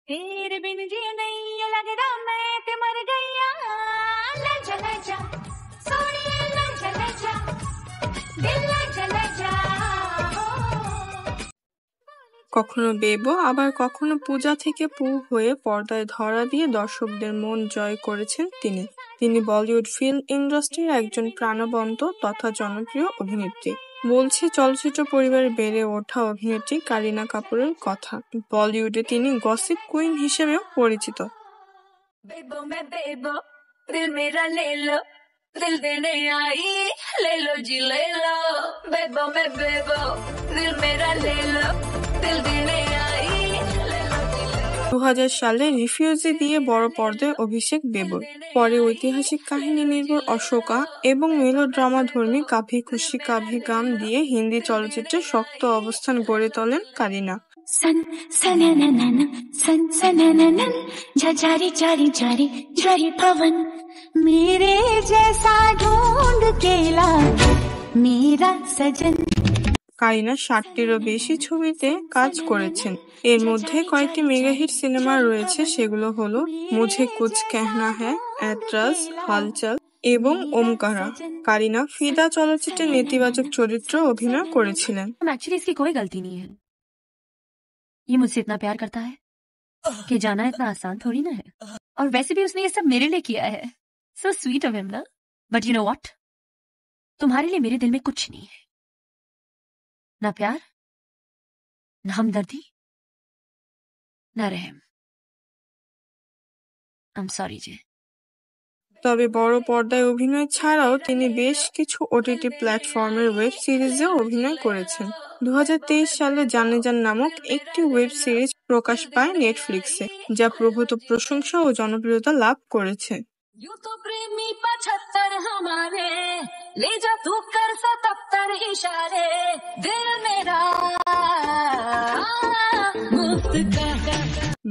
तेरे बिन जी नहीं ये लगदा मैं ते मर गईया ले जा सोनिए ले जा दिल ले जा কখনো বেবো আবার কখনো পূজা থেকে পু হয়ে পর্দায় ধরা দিয়ে দর্শকদের মন জয় করেছেন তিনি। তিনি বলিউড ফিল্ম ইন্ডাস্ট্রির একজন প্রাণবন্ত তথা জনপ্রিয় অভিনেত্রী। বলছি চলচ্চিত্র পরিবারে বেড়ে ওঠা অভিনেত্রী কারিনা কাপুরের কথা। বলিউডে তিনি গসিপ কুইন হিসেবেও পরিচিত। दिल देने आई ले लो जी ले लो बेबो मैं बेबो दिल मेरा ले लो दिल देने आई ले लो जी ले लो। 2000 সালে রিফিউজি দিয়ে বড় পর্দায় অভিষেক বেবুর। পরে ঐতিহাসিক কাহিনী নির্ভর অশোকা এবং মেলোড্রামা ধর্মী কাভি খুশি কাভি গাম দিয়ে হিন্দি চলচ্চিত্রে শক্ত অবস্থান গড়ে তোলেন কারিনা। सन सनननन सन सनननन झझारी चारी चारी चारी पवन मेरे जैसा ढूंढ के ला मेरा सजन। কারিনা 60টিরও বেশি ছবিতে কাজ করেছেন। এর মধ্যে কয়েকটি মেগাহিট সিনেমা রয়েছে, সেগুলো হলো মুঝে কুছ कहना है, ऐतराज, হালচাল এবং ওমকারা। কারিনা ফিদা চলচ্চিত্রে নেতিবাচক চরিত্রে অভিনয় করেছিলেন। एक्चुअली इसकी कोई गलती नहीं है, ये मुझसे इतना प्यार करता है कि जाना इतना आसान थोड़ी ना है। और वैसे भी उसने ये सब मेरे लिए किया है। सो स्वीट ऑफ हिम ना। बट यू नो व्हाट, तुम्हारे लिए मेरे दिल में कुछ नहीं है, ना प्यार, ना हमदर्दी, ना रहम। आई एम सॉरी जी। তবে বড় পর্দায় অভিনয় ছাড়াও তিনি বেশ কিছু ওটিটি প্ল্যাটফর্মের ওয়েব সিরিজে অভিনয় করেছেন। 2023 সালে জানে জান নামক একটি ওয়েব সিরিজ প্রকাশ পায় নেটফ্লিক্সে, যা প্রভূত প্রশংসা ও জনপ্রিয়তা লাভ করেছে।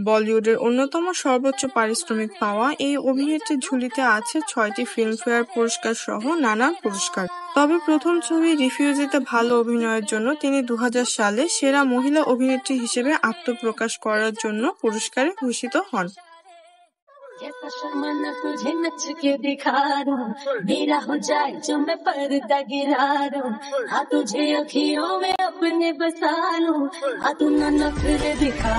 বলিউডের অন্যতম সর্বোচ্চ পারিশ্রমিক পাওয়া এই অভিনেত্রীর ঝুলিতে আছে 6টি ফিল্মফেয়ার পুরস্কার সহ নানা পুরস্কার। তবে প্রথম ছবি রিফিউজিতে ভালো অভিনয়ের জন্য তিনি 2000 সালে সেরা মহিলা অভিনেত্রী হিসেবে আত্মপ্রকাশ করার জন্য পুরস্কারে ভূষিত হন। जैसा शर्माना तुझे नच के दिखा दूं, मेरा हो जाए जो मैं पर्दा गिरा दूं, हाँ तुझे अखियों में अपने बसा लूं, हाँ तू ना नखरे दिखा।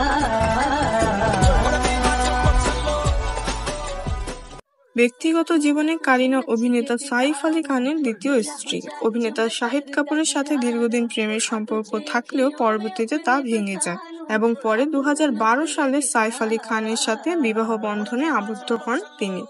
ব্যক্তিগত জীবনে কারিনা অভিনেতা সাইফ আলী খানের দ্বিতীয় স্ত্রী। অভিনেতা শাহিদ কাপুরের সাথে দীর্ঘদিন প্রেমের সম্পর্ক থাকলেও পরবর্তীতে তা ভেঙে যায় এবং পরে 2012 সালে সাইফ আলী খানের সাথে বিবাহ বন্ধনে আবদ্ধ হন তিনি।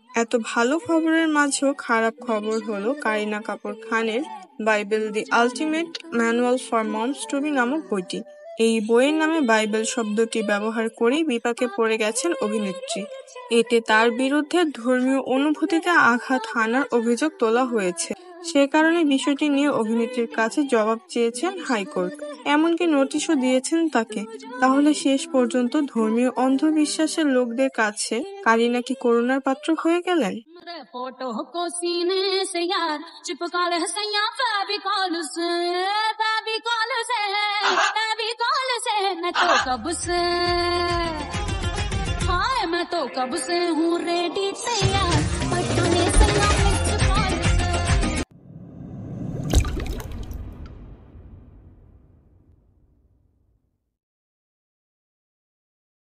এত ভালো খবরের মাঝেও খারাপ খবর হলো কারিনা কাপুর খানের Bible the ultimate manual for moms to be নামক বইটি। এই বইয়ের নামে বাইবেল শব্দটি ব্যবহার করেই বিপাকে পড়ে গেছেন অভিনেত্রী। এতে তার বিরুদ্ধে ধর্মীয় অনুভূতিতে আঘাত হানার অভিযোগ তোলা হয়েছে। সে কারণে বিষয়টি নিয়ে অভিনেত্রীর কাছে জবাব চেয়েছেন হাইকোর্ট, এমনকি নোটিশও দিয়েছেন তাকে। তাহলে শেষ পর্যন্ত ধর্মীয় অন্ধবিশ্বাসের লোকদের কাছে কারিনা কি করুণার পাত্র হয়ে গেলেন? फोटो को सीने से यार चिपका ले हसैया फेविकॉल से मैं तो कब से हाय मैं तो कब से हूँ रेडी तैयार।